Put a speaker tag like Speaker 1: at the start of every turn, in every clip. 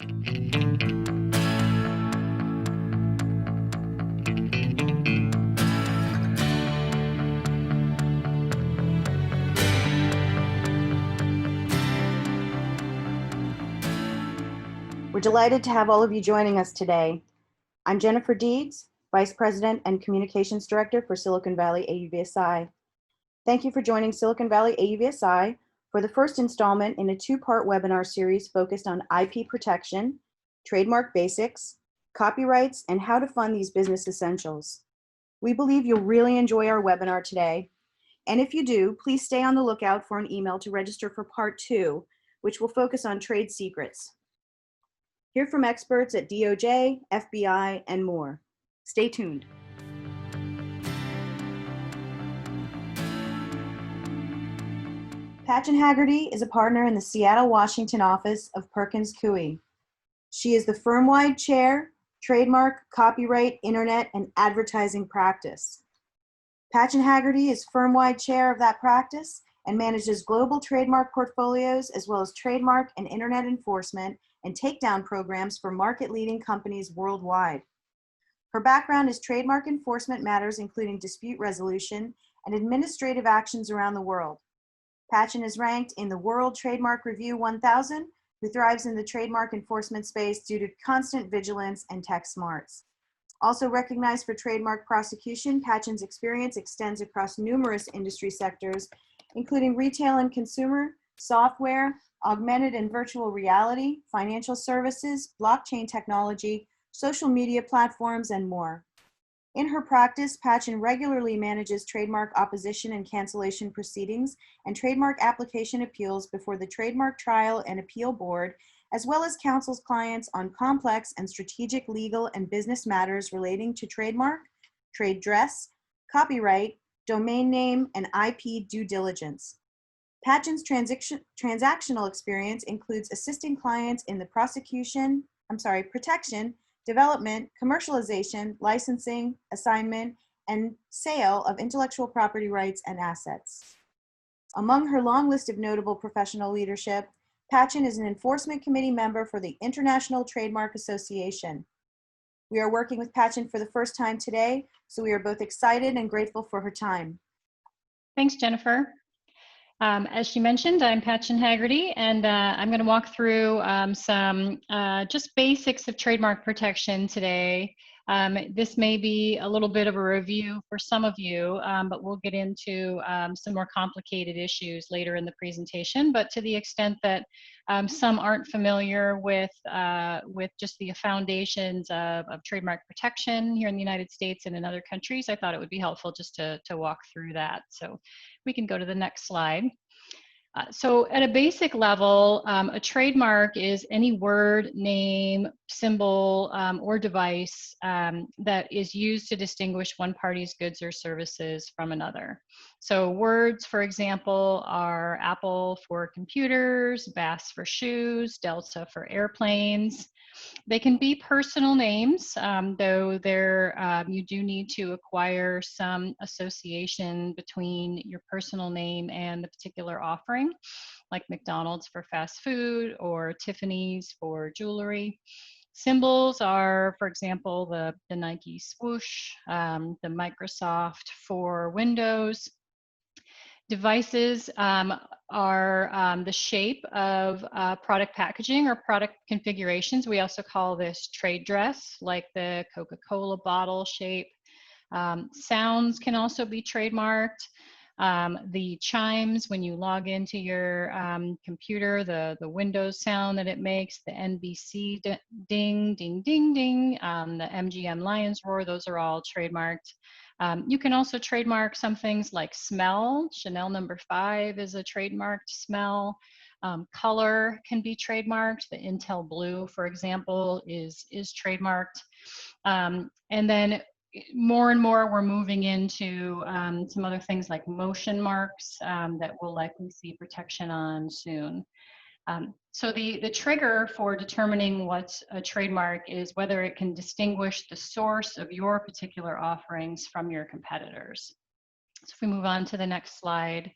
Speaker 1: We're delighted to have all of you joining us today. I'm Jennifer Deeds, Vice President and Communications Director for Silicon Valley AUVSI. Thank you for joining Silicon Valley AUVSI for the first installment in a two-part webinar series focused on IP protection, trademark basics, copyrights, and how to fund these business essentials. We believe you'll really enjoy our webinar today. And if you do, please stay on the lookout for an email to register for part 2, which will focus on trade secrets. Hear from experts at DOJ, FBI, and more. Stay tuned. Patchen Haggerty is a partner in the Seattle, Washington office of Perkins Coie. She is the firm-wide chair, trademark, copyright, internet, and advertising practice. Patchen Haggerty is firm-wide chair of that practice and manages global trademark portfolios as well as trademark and internet enforcement and takedown programs for market-leading companies worldwide. Her background is trademark enforcement matters, including dispute resolution and administrative actions around the world. Patchen is ranked in the World Trademark Review 1000, who thrives in the trademark enforcement space due to constant vigilance and tech smarts. Also recognized for trademark prosecution, Patchen's experience extends across numerous industry sectors, including retail and consumer, software, augmented and virtual reality, financial services, blockchain technology, social media platforms, and more. In her practice, Patchen regularly manages trademark opposition and cancellation proceedings and trademark application appeals before the Trademark Trial and Appeal Board, as well as counsels clients on complex and strategic legal and business matters relating to trademark, trade dress, copyright, domain name, and IP due diligence. Patchen's transactional experience includes assisting clients in the protection, development, commercialization, licensing, assignment, and sale of intellectual property rights and assets. Among her long list of notable professional leadership, Patchen is an enforcement committee member for the International Trademark Association. We are working with Patchen for the first time today, so we are both excited and grateful for her time.
Speaker 2: Thanks, Jennifer. As she mentioned, I'm Patchen Haggerty, and I'm going to walk through some just basics of trademark protection today. This may be a little bit of a review for some of you, but we'll get into some more complicated issues later in the presentation. But to the extent that some aren't familiar with just the foundations of trademark protection here in the United States and in other countries, I thought it would be helpful just to walk through that. So we can go to the next slide. So at a basic level, a trademark is any word, name, symbol, or device that is used to distinguish one party's goods or services from another. So words, for example, are Apple for computers, Bass for shoes, Delta for airplanes. They can be personal names, though you do need to acquire some association between your personal name and the particular offering, like McDonald's for fast food or Tiffany's for jewelry. Symbols are, for example, the Nike swoosh, the Microsoft for Windows. Devices are the shape of product packaging or product configurations. We also call this trade dress, like the Coca-Cola bottle shape. Sounds can also be trademarked. The chimes, when you log into your computer, the Windows sound that it makes, the NBC ding, ding, ding, ding, the MGM Lions roar, those are all trademarked. You can also trademark some things like smell. Chanel No. 5 is a trademarked smell. Color can be trademarked. The Intel Blue, for example, is trademarked. And then more and more, we're moving into some other things like motion marks that we'll likely see protection on soon. So the trigger for determining what's a trademark is whether it can distinguish the source of your particular offerings from your competitors. So if we move on to the next slide.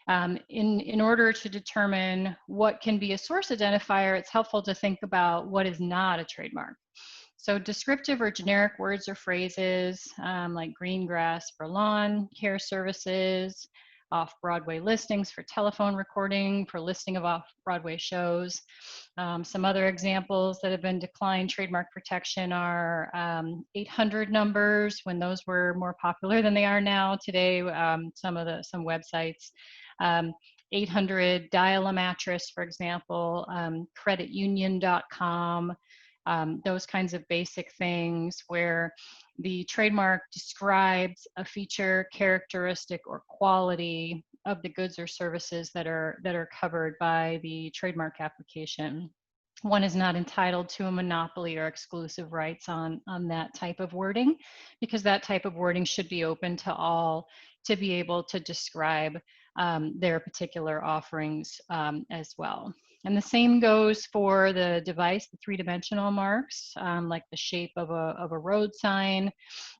Speaker 2: In order to determine what can be a source identifier, it's helpful to think about what is not a trademark. So descriptive or generic words or phrases like green grass for lawn care services, off-Broadway listings for telephone recording, for listing of off-Broadway shows. Some other examples that have been declined trademark protection are 800 numbers, when those were more popular than they are now today. Some websites. 800 dial a mattress, for example, creditunion.com, those kinds of basic things where the trademark describes a feature, characteristic, or quality of the goods or services that are covered by the trademark application. One is not entitled to a monopoly or exclusive rights on that type of wording, because that type of wording should be open to all to be able to describe their particular offerings as well. And the same goes for the device, the three-dimensional marks, like the shape of a road sign,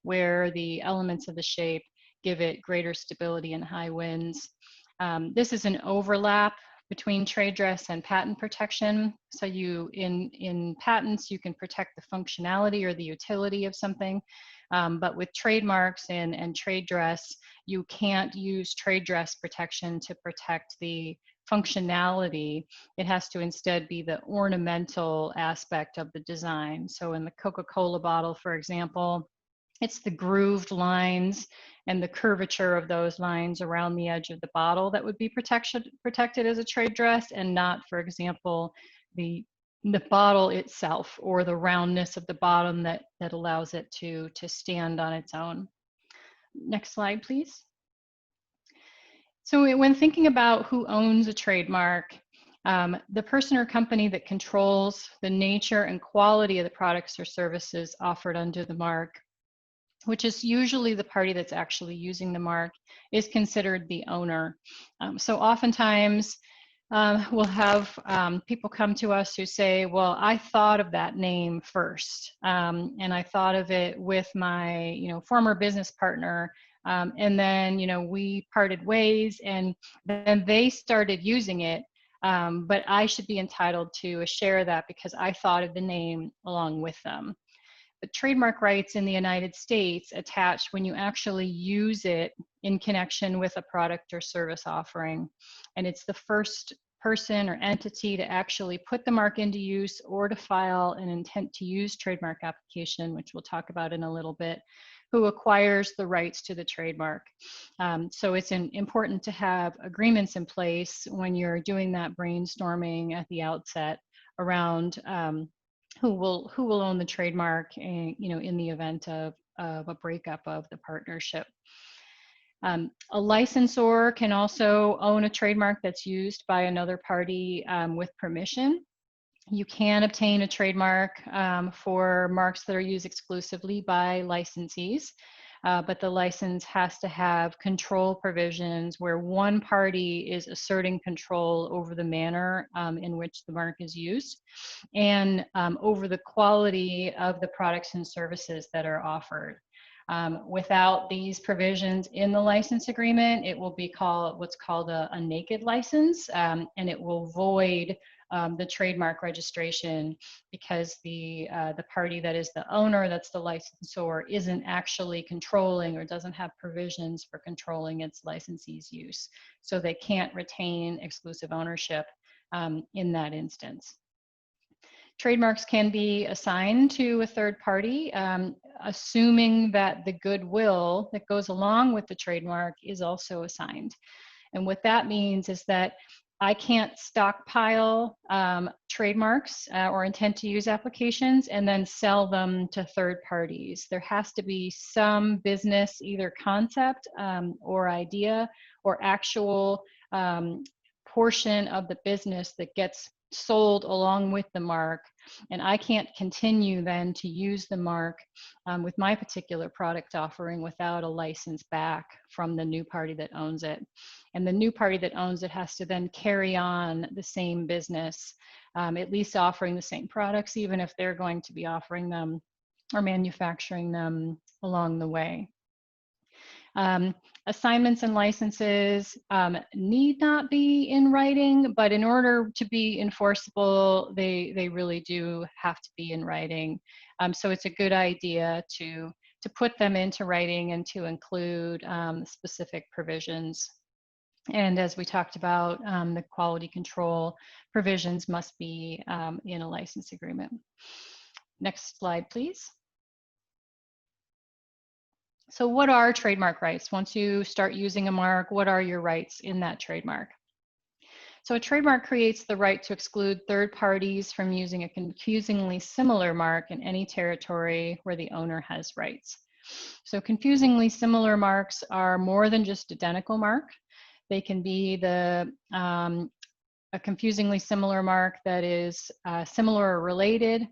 Speaker 2: where the elements of the shape give it greater stability in high winds. This is an overlap between trade dress and patent protection. So in patents, you can protect the functionality or the utility of something. But with trademarks and trade dress, you can't use trade dress protection to protect the functionality. It has to instead be the ornamental aspect of the design. So in the Coca-Cola bottle, for example, it's the grooved lines and the curvature of those lines around the edge of the bottle that would be protected as a trade dress, and not, for example, the bottle itself or the roundness of the bottom that allows it to stand on its own. Next slide, please. So when thinking about who owns a trademark, the person or company that controls the nature and quality of the products or services offered under the mark, which is usually the party that's actually using the mark, is considered the owner. So oftentimes we'll have people come to us who say, well, I thought of that name first, and I thought of it with my former business partner, and then we parted ways, and then they started using it, but I should be entitled to a share of that because I thought of the name along with them. But trademark rights in the United States attach when you actually use it in connection with a product or service offering. And it's the first person or entity to actually put the mark into use or to file an intent to use trademark application, which we'll talk about in a little bit, who acquires the rights to the trademark. So it's important to have agreements in place when you're doing that brainstorming at the outset around who will own the trademark, in the event of a breakup of the partnership. A licensor can also own a trademark that's used by another party with permission. You can obtain a trademark for marks that are used exclusively by licensees, but the license has to have control provisions where one party is asserting control over the manner in which the mark is used, and over the quality of the products and services that are offered. Without these provisions in the license agreement, it will be what's called a naked license, and it will void the trademark registration because the party that is the owner, that's the licensor, isn't actually controlling or doesn't have provisions for controlling its licensee's use. So they can't retain exclusive ownership in that instance. Trademarks can be assigned to a third party, assuming that the goodwill that goes along with the trademark is also assigned. And what that means is that I can't stockpile trademarks or intent to use applications and then sell them to third parties. There has to be some business, either concept or idea or actual portion of the business that gets sold along with the mark, and I can't continue then to use the mark with my particular product offering without a license back from the new party that owns it. And the new party that owns it has to then carry on the same business, at least offering the same products, even if they're going to be offering them or manufacturing them along the way. Assignments and licenses need not be in writing, but in order to be enforceable, they really do have to be in writing. So it's a good idea to put them into writing and to include specific provisions. And as we talked about, the quality control provisions must be in a license agreement. Next slide, please. So what are trademark rights? Once you start using a mark, what are your rights in that trademark? So a trademark creates the right to exclude third parties from using a confusingly similar mark in any territory where the owner has rights. So confusingly similar marks are more than just identical mark. They can be a confusingly similar mark that is similar or related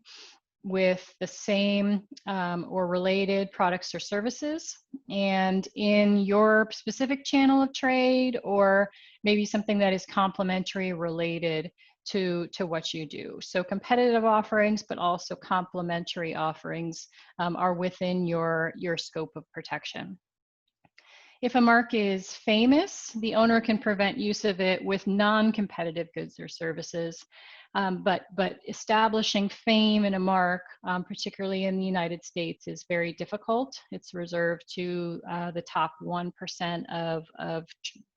Speaker 2: with the same or related products or services, and in your specific channel of trade, or maybe something that is complementary related to what you do. So competitive offerings, but also complementary offerings are within your scope of protection. If a mark is famous, the owner can prevent use of it with non-competitive goods or services. But establishing fame in a mark, particularly in the United States, is very difficult. It's reserved to the top 1% of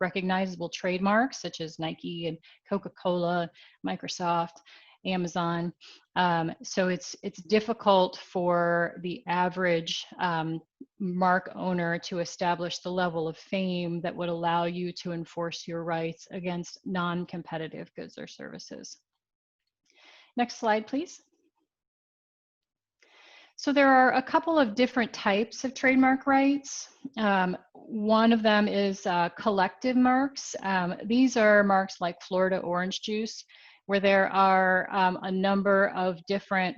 Speaker 2: recognizable trademarks, such as Nike and Coca-Cola, Microsoft, Amazon. So it's difficult for the average mark owner to establish the level of fame that would allow you to enforce your rights against non-competitive goods or services. Next slide, please. So there are a couple of different types of trademark rights. One of them is collective marks. These are marks like Florida orange juice, where there are a number of different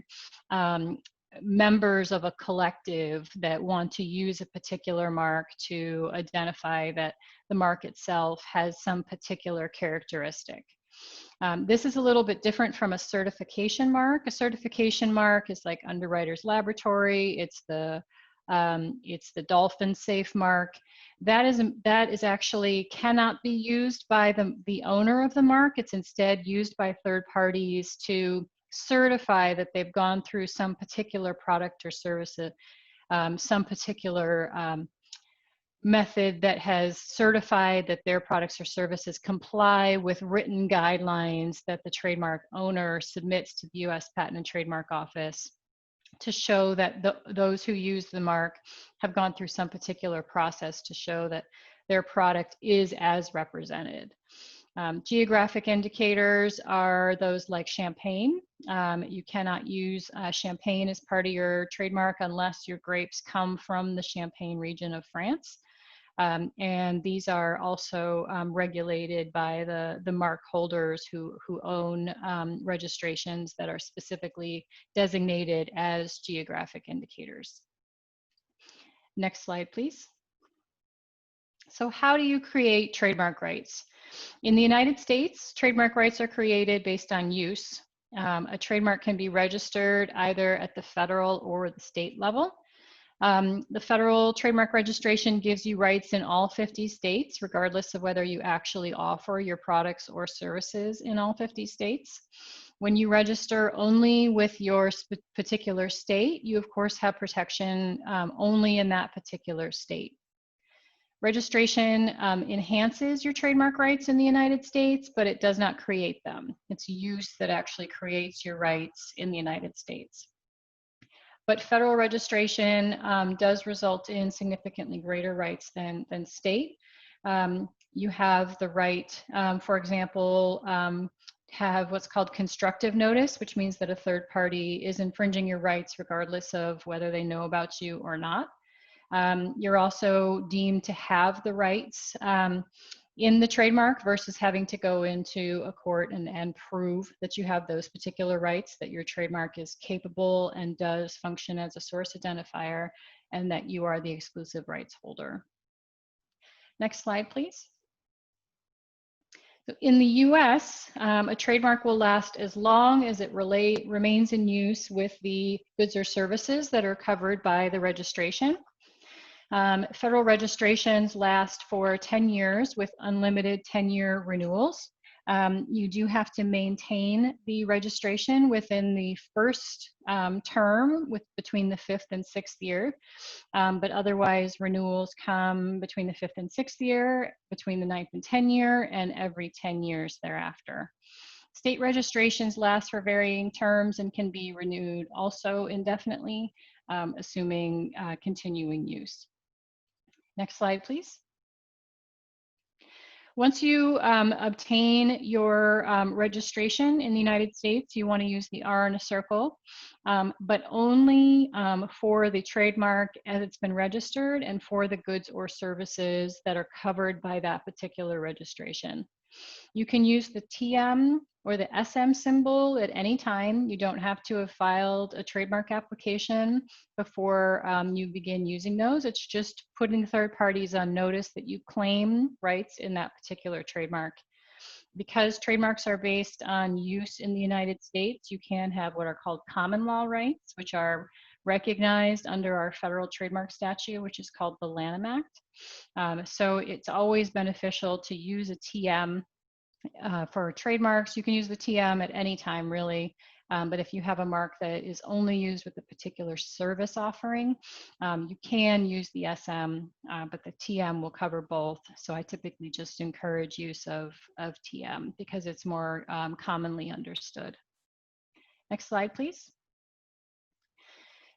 Speaker 2: members of a collective that want to use a particular mark to identify that the mark itself has some particular characteristic. This is a little bit different from a certification mark. A certification mark is like Underwriters Laboratory. It's the Dolphin Safe mark. That is actually cannot be used by the owner of the mark. It's instead used by third parties to certify that they've gone through some particular product or service, some particular method that has certified that their products or services comply with written guidelines that the trademark owner submits to the U.S. Patent and Trademark Office to show that those who use the mark have gone through some particular process to show that their product is as represented. Geographic indicators are those like champagne. You cannot use champagne as part of your trademark unless your grapes come from the Champagne region of France. And these are also regulated by the mark holders who own registrations that are specifically designated as geographic indicators. Next slide, please. So how do you create trademark rights? In the United States, trademark rights are created based on use. A trademark can be registered either at the federal or the state level. The federal trademark registration gives you rights in all 50 states, regardless of whether you actually offer your products or services in all 50 states. When you register only with your particular state, you of course have protection only in that particular state. Registration enhances your trademark rights in the United States, but it does not create them. It's use that actually creates your rights in the United States. But federal registration does result in significantly greater rights than state. You have the right, for example, have what's called constructive notice, which means that a third party is infringing your rights regardless of whether they know about you or not. You're also deemed to have the rights in the trademark versus having to go into a court and prove that you have those particular rights, that your trademark is capable and does function as a source identifier, and that you are the exclusive rights holder. Next slide, please. So in the US, a trademark will last as long as it remains in use with the goods or services that are covered by the registration. Federal registrations last for 10 years with unlimited 10-year renewals. You do have to maintain the registration within the first term between the 5th and 6th year, but otherwise renewals come between the 5th and 6th year, between the 9th and 10th year, and every 10 years thereafter. State registrations last for varying terms and can be renewed also indefinitely, assuming continuing use. Next slide, please. Once you obtain your registration in the United States, you want to use the R in a circle, but only for the trademark as it's been registered and for the goods or services that are covered by that particular registration. You can use the TM or the SM symbol at any time. You don't have to have filed a trademark application before you begin using those. It's just putting third parties on notice that you claim rights in that particular trademark. Because trademarks are based on use in the United States, you can have what are called common law rights, which are recognized under our federal trademark statute, which is called the Lanham Act. So it's always beneficial to use a TM for trademarks. You can use the TM at any time, really. But if you have a mark that is only used with a particular service offering, you can use the SM, but the TM will cover both. So I typically just encourage use of TM because it's more commonly understood. Next slide, please.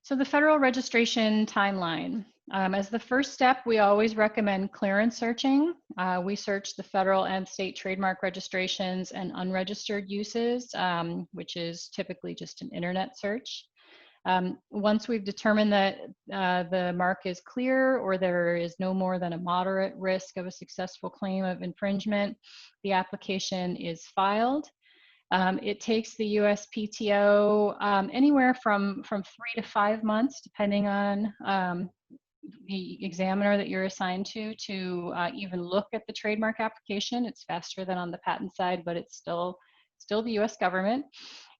Speaker 2: So the federal registration timeline. As the first step, we always recommend clearance searching. We search the federal and state trademark registrations and unregistered uses, which is typically just an internet search. Once we've determined that the mark is clear or there is no more than a moderate risk of a successful claim of infringement, the application is filed. It takes the USPTO anywhere from 3 to 5 months, depending on the examiner that you're assigned to even look at the trademark application. It's faster than on the patent side, but it's still the US government.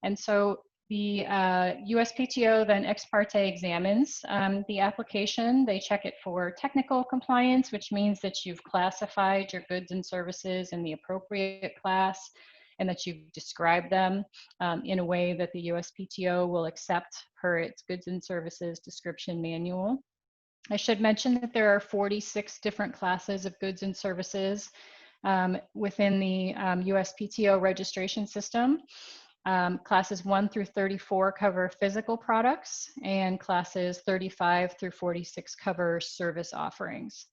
Speaker 2: And so the USPTO then ex parte examines the application. They check it for technical compliance, which means that you've classified your goods and services in the appropriate class, and that you've described them in a way that the USPTO will accept per its goods and services description manual. I should mention that there are 46 different classes of goods and services within the USPTO registration system. Classes 1 through 34 cover physical products, and classes 35 through 46 cover service offerings.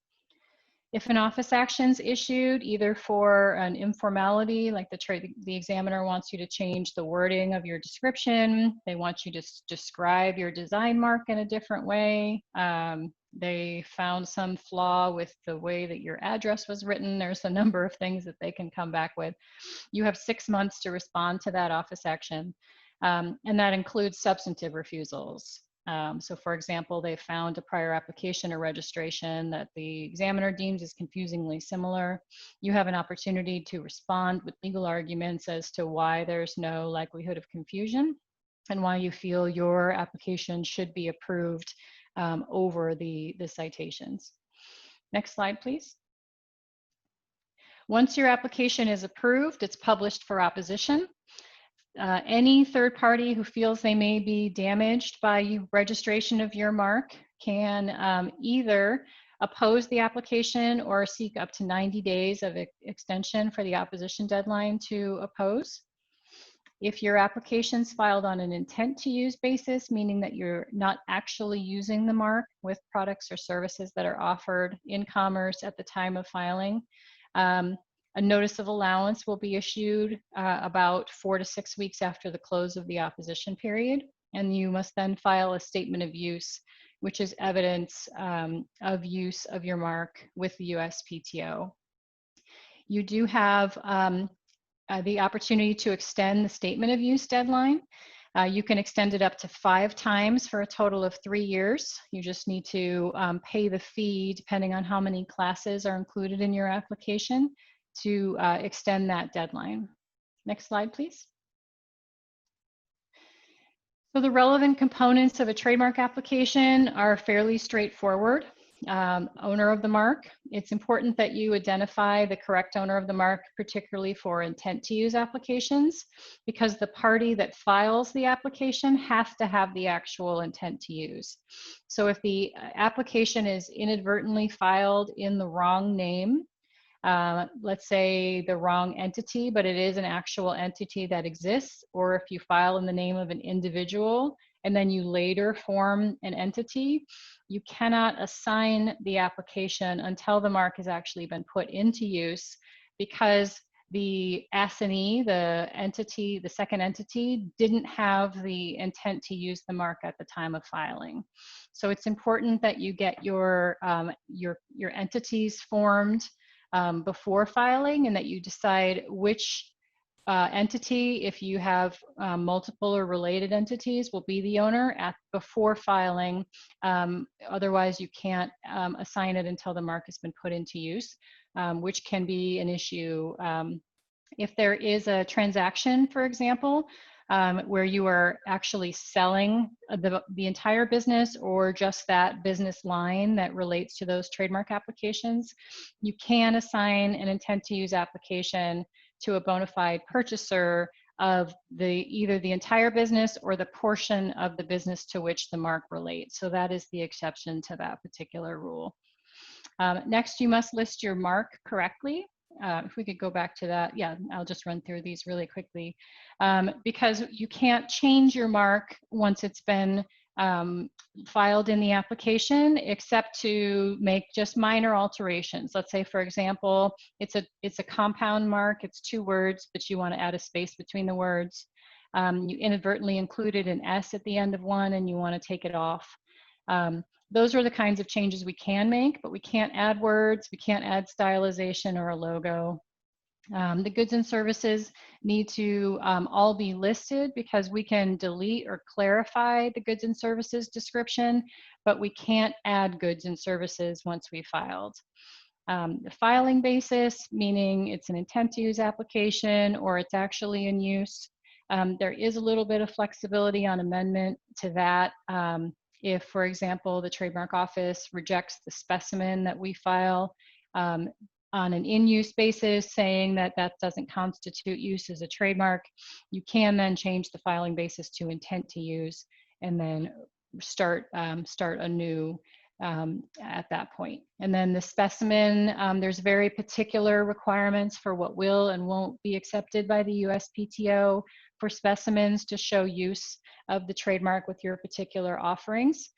Speaker 2: If an office action is issued, either for an informality, like the examiner wants you to change the wording of your description, they want you to describe your design mark in a different way, they found some flaw with the way that your address was written, there's a number of things that they can come back with. You have 6 months to respond to that office action, and that includes substantive refusals. So for example, they found a prior application or registration that the examiner deems is confusingly similar. You have an opportunity to respond with legal arguments as to why there's no likelihood of confusion and why you feel your application should be approved over the citations. Next slide, please. Once your application is approved, it's published for opposition. Any third party who feels they may be damaged by registration of your mark can either oppose the application or seek up to 90 days of extension for the opposition deadline to oppose. If your application is filed on an intent to use basis, meaning that you're not actually using the mark with products or services that are offered in commerce at the time of filing, a notice of allowance will be issued about 4 to 6 weeks after the close of the opposition period, and you must then file a statement of use, which is evidence of use of your mark with the USPTO. You do have the opportunity to extend the statement of use deadline. You can extend it up to 5 times for a total of 3 years. You just need to pay the fee depending on how many classes are included in your application to extend that deadline. Next slide, please. So the relevant components of a trademark application are fairly straightforward. owner of the mark. It's important that you identify the correct owner of the mark, particularly for intent to use applications, because the party that files the application has to have the actual intent to use. So if the application is inadvertently filed in the wrong name, let's say the wrong entity, but it is an actual entity that exists, or if you file in the name of an individual and then you later form an entity, you cannot assign the application until the mark has actually been put into use, because the assignee, the entity, the second entity, didn't have the intent to use the mark at the time of filing. So it's important that you get your entities formed before filing, and that you decide which entity, if you have multiple or related entities, will be the owner before filing. Otherwise, you can't assign it until the mark has been put into use, which can be an issue. If there is a transaction, for example, where you are actually selling the entire business or just that business line that relates to those trademark applications, you can assign an intent to use application to a bona fide purchaser of either the entire business or the portion of the business to which the mark relates. So that is the exception to that particular rule. Next, you must list your mark correctly. If we could go back to that, yeah, I'll just run through these really quickly. Because you can't change your mark once it's been filed in the application, except to make just minor alterations. Let's say, for example, it's a compound mark, it's 2 words, but you want to add a space between the words. You inadvertently included an S at the end of one and you want to take it off. Those are the kinds of changes we can make, but we can't add words, we can't add stylization or a logo. The goods and services need to all be listed, because we can delete or clarify the goods and services description, but we can't add goods and services once we filed. The filing basis, meaning it's an intent to use application or it's actually in use. There is a little bit of flexibility on amendment to that. If, for example, the Trademark Office rejects the specimen that we file on an in-use basis, saying that that doesn't constitute use as a trademark, you can then change the filing basis to intent to use and then start anew at that point. And then the specimen, there's very particular requirements for what will and won't be accepted by the USPTO for specimens to show use of the trademark with your particular offerings.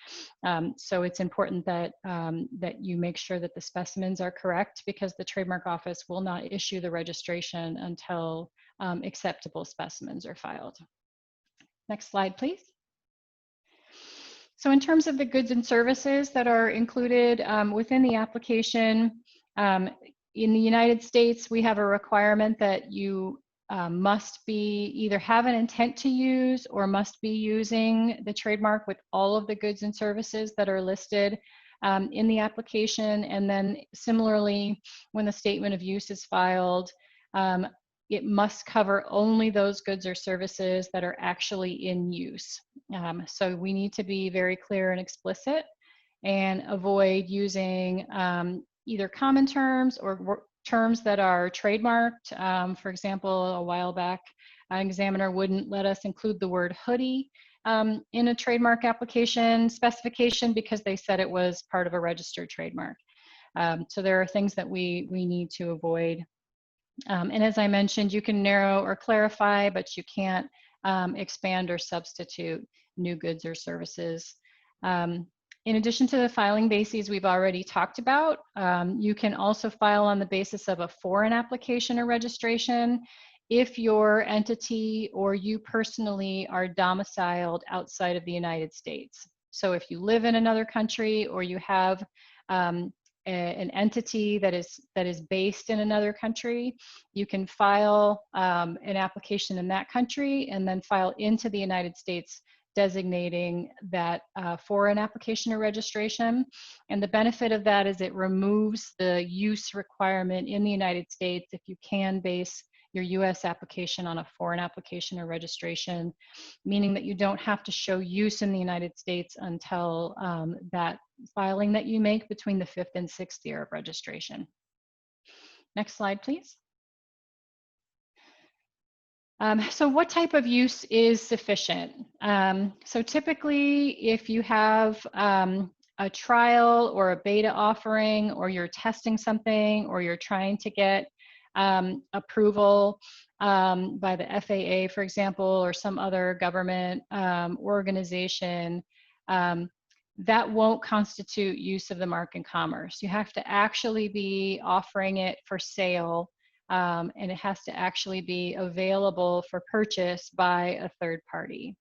Speaker 2: So it's important that, that you make sure that the specimens are correct, because the Trademark Office will not issue the registration until acceptable specimens are filed. Next slide, please. So in terms of the goods and services that are included within the application, in the United States, we have a requirement that you must be either have an intent to use or must be using the trademark with all of the goods and services that are listed in the application. And then similarly, when the statement of use is filed, it must cover only those goods or services that are actually in use. So we need to be very clear and explicit and avoid using either common terms or terms that are trademarked. For example, a while back, an examiner wouldn't let us include the word hoodie in a trademark application specification because they said it was part of a registered trademark. So there are things that we need to avoid. And as I mentioned, you can narrow or clarify, but you can't expand or substitute new goods or services. In addition to the filing bases we've already talked about, you can also file on the basis of a foreign application or registration if your entity or you personally are domiciled outside of the United States. So if you live in another country or you have an entity that is based in another country, you can file an application in that country and then file into the United States designating that foreign application or registration. And the benefit of that is it removes the use requirement in the United States if you can base your US application on a foreign application or registration, meaning that you don't have to show use in the United States until filing that you make between the 5th and 6th year of registration. Next slide, please. So what type of use is sufficient? So typically, if you have a trial or a beta offering, or you're testing something, or you're trying to get approval by the FAA, for example, or some other government organization, that won't constitute use of the mark in commerce. You have to actually be offering it for sale, and it has to actually be available for purchase by a third party.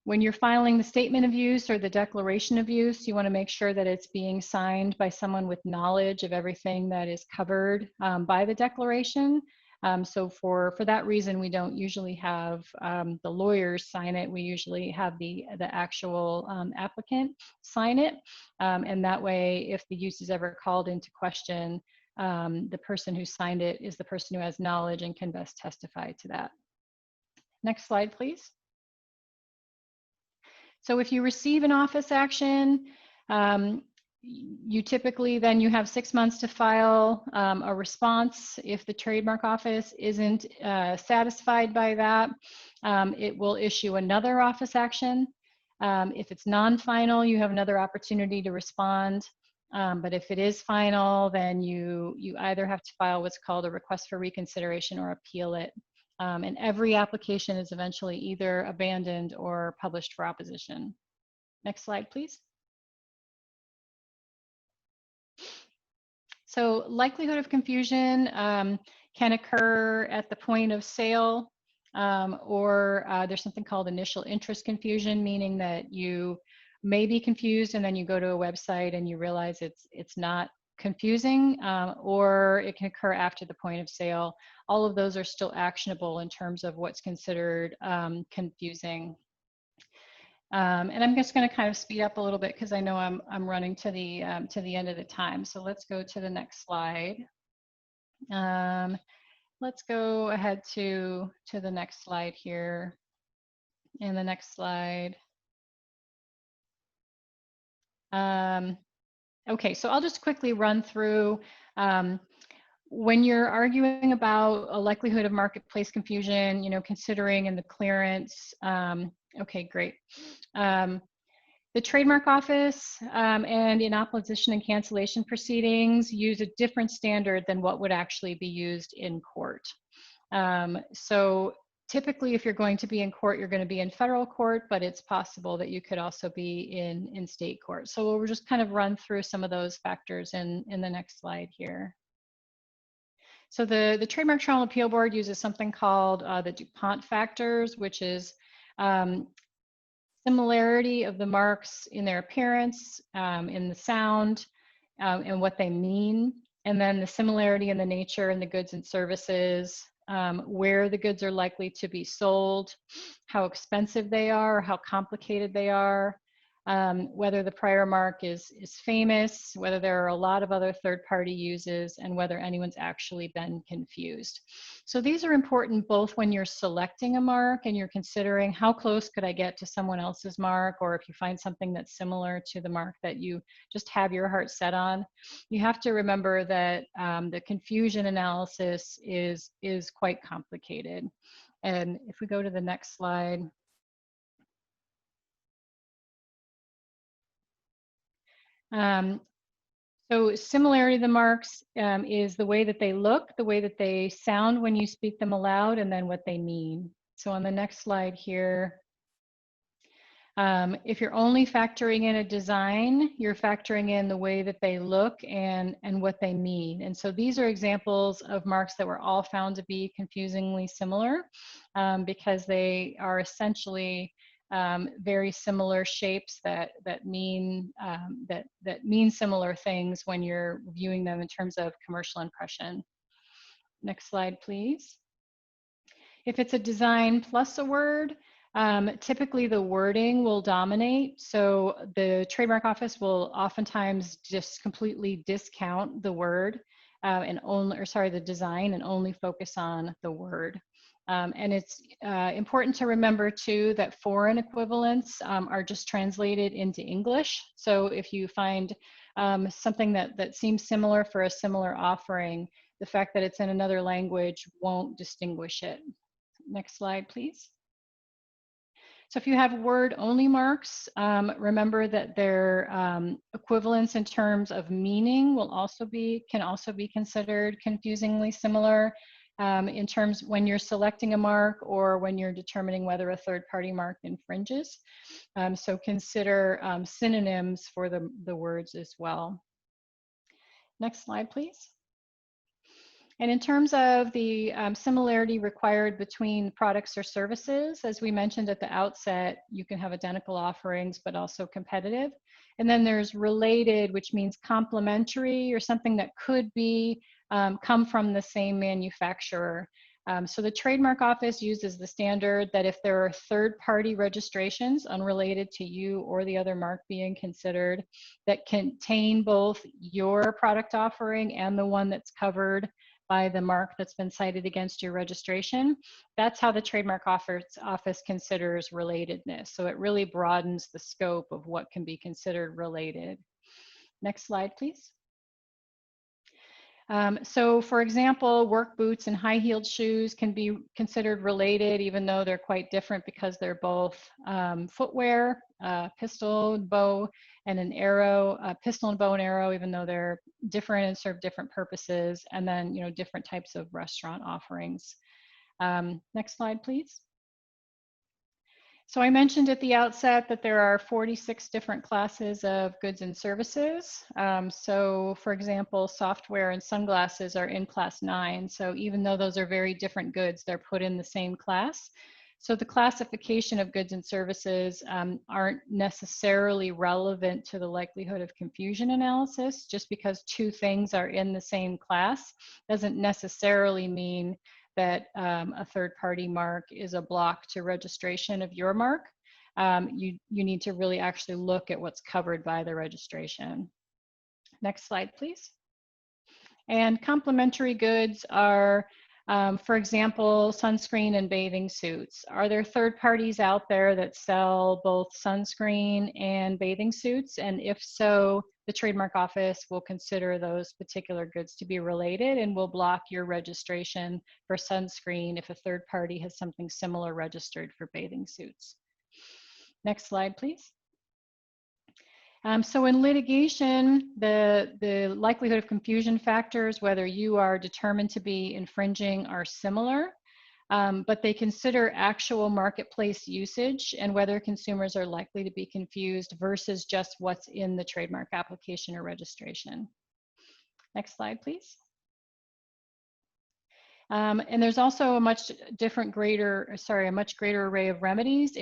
Speaker 2: When you're filing the statement of use or the declaration of use, you want to make sure that it's being signed by someone with knowledge of everything that is covered by the declaration. So for that reason, we don't usually have the lawyers sign it. We usually have the actual applicant sign it. And that way, if the use is ever called into question, the person who signed it is the person who has knowledge and can best testify to that. Next slide, please. So if you receive an office action, you typically then you have 6 months to file a response. If the trademark office isn't satisfied by that, it will issue another office action. If it's non-final, you have another opportunity to respond. But if it is final, then you either have to file what's called a request for reconsideration or appeal it. And every application is eventually either abandoned or published for opposition. Next slide, please. So likelihood of confusion can occur at the point of sale, or there's something called initial interest confusion, meaning that you may be confused and then you go to a website and you realize it's not confusing, or it can occur after the point of sale. All of those are still actionable in terms of what's considered confusing. And I'm just going to kind of speed up a little bit because I know I'm running to the end of the time. So let's go to the next slide. Let's go ahead to the next slide here. And the next slide. Okay, so I'll just quickly run through when you're arguing about a likelihood of marketplace confusion, you know, considering in the clearance. Okay, great. The Trademark Office and in opposition and cancellation proceedings use a different standard than what would actually be used in court. So typically, if you're going to be in court, you're going to be in federal court, but it's possible that you could also be in state court. So we'll just kind of run through some of those factors in the next slide here. So the Trademark Trial and Appeal Board uses something called the DuPont factors, which is similarity of the marks in their appearance, in the sound, and what they mean, and then the similarity in the nature and the goods and services, where the goods are likely to be sold, how expensive they are, how complicated they are, whether the prior mark is famous, whether there are a lot of other third-party uses, and whether anyone's actually been confused. So these are important both when you're selecting a mark and you're considering how close could I get to someone else's mark, or if you find something that's similar to the mark that you just have your heart set on. You have to remember that the confusion analysis is quite complicated. And if we go to the next slide. So similarity of the marks is the way that they look, the way that they sound when you speak them aloud, and then what they mean. So on the next slide here, if you're only factoring in a design, you're factoring in the way that they look and what they mean. And so these are examples of marks that were all found to be confusingly similar because they are essentially very similar shapes that mean similar things when you're viewing them in terms of commercial impression. Next slide, please. If it's a design plus a word, typically the wording will dominate. So the Trademark Office will oftentimes just completely discount the word the design, and only focus on the word. And it's important to remember too that foreign equivalents are just translated into English. So if you find something that seems similar for a similar offering, the fact that it's in another language won't distinguish it. Next slide, please. So if you have word-only marks, remember that their equivalents in terms of meaning can also be considered confusingly similar in terms when you're selecting a mark or when you're determining whether a third-party mark infringes. So consider synonyms for the words as well. Next slide, please. And in terms of the similarity required between products or services, as we mentioned at the outset, you can have identical offerings, but also competitive. And then there's related, which means complementary or something that could be come from the same manufacturer. So the Trademark Office uses the standard that if there are third-party registrations unrelated to you or the other mark being considered that contain both your product offering and the one that's covered by the mark that's been cited against your registration, that's how the Trademark Office considers relatedness. So it really broadens the scope of what can be considered related. Next slide, please. So for example, work boots and high-heeled shoes can be considered related even though they're quite different because they're both footwear, pistol, bow, and an arrow, pistol and bow and arrow, even though they're different and serve different purposes, and then different types of restaurant offerings. Next slide, please. So I mentioned at the outset that there are 46 different classes of goods and services. So for example, software and sunglasses are in class 9. So even though those are very different goods, they're put in the same class. So the classification of goods and services aren't necessarily relevant to the likelihood of confusion analysis. Just because two things are in the same class doesn't necessarily mean that a third-party mark is a block to registration of your mark. You need to really actually look at what's covered by the registration. Next slide, please. And complementary goods are, for example, sunscreen and bathing suits. Are there third parties out there that sell both sunscreen and bathing suits? And if so, the Trademark Office will consider those particular goods to be related and will block your registration for sunscreen if a third party has something similar registered for bathing suits. Next slide, please. So in litigation, the likelihood of confusion factors, whether you are determined to be infringing, are similar, but they consider actual marketplace usage and whether consumers are likely to be confused versus just what's in the trademark application or registration. Next slide, please. And there's also a much greater array of remedies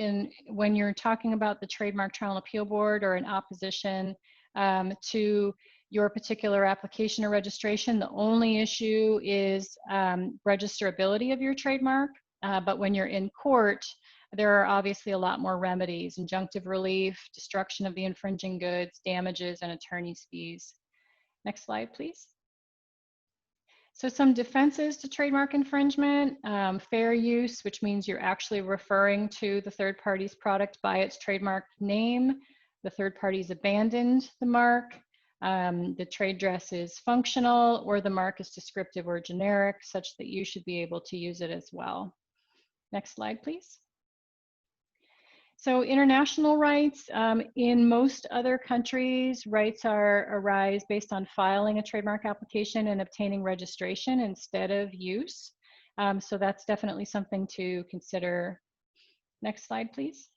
Speaker 2: when you're talking about the Trademark Trial and Appeal Board or in opposition to your particular application or registration. The only issue is registrability of your trademark, but when you're in court, there are obviously a lot more remedies: injunctive relief, destruction of the infringing goods, damages, and attorney's fees. Next slide, please. So some defenses to trademark infringement: fair use, which means you're actually referring to the third party's product by its trademark name. The third party's abandoned the mark. The trade dress is functional, or the mark is descriptive or generic, such that you should be able to use it as well. Next slide, please. So international rights, in most other countries, rights arise based on filing a trademark application and obtaining registration instead of use. So that's definitely something to consider. Next slide, please.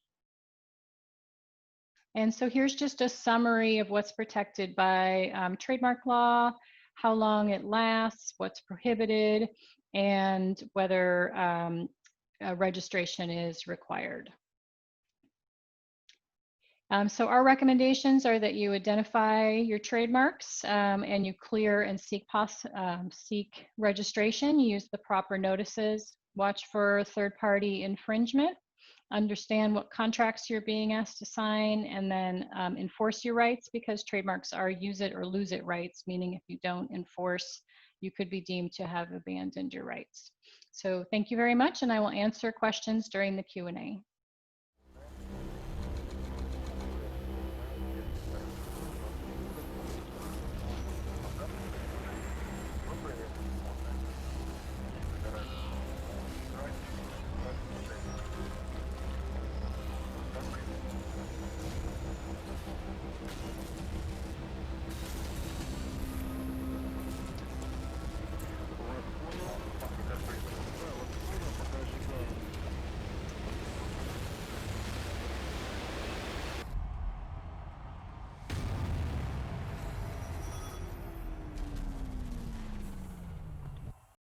Speaker 2: And so here's just a summary of what's protected by trademark law, how long it lasts, what's prohibited, and whether registration is required. So our recommendations are that you identify your trademarks and you clear and seek registration. You use the proper notices, watch for third-party infringement, understand what contracts you're being asked to sign, and then enforce your rights, because trademarks are use it or lose it rights, meaning if you don't enforce, you could be deemed to have abandoned your rights. So thank you very much, and I will answer questions during the Q&A.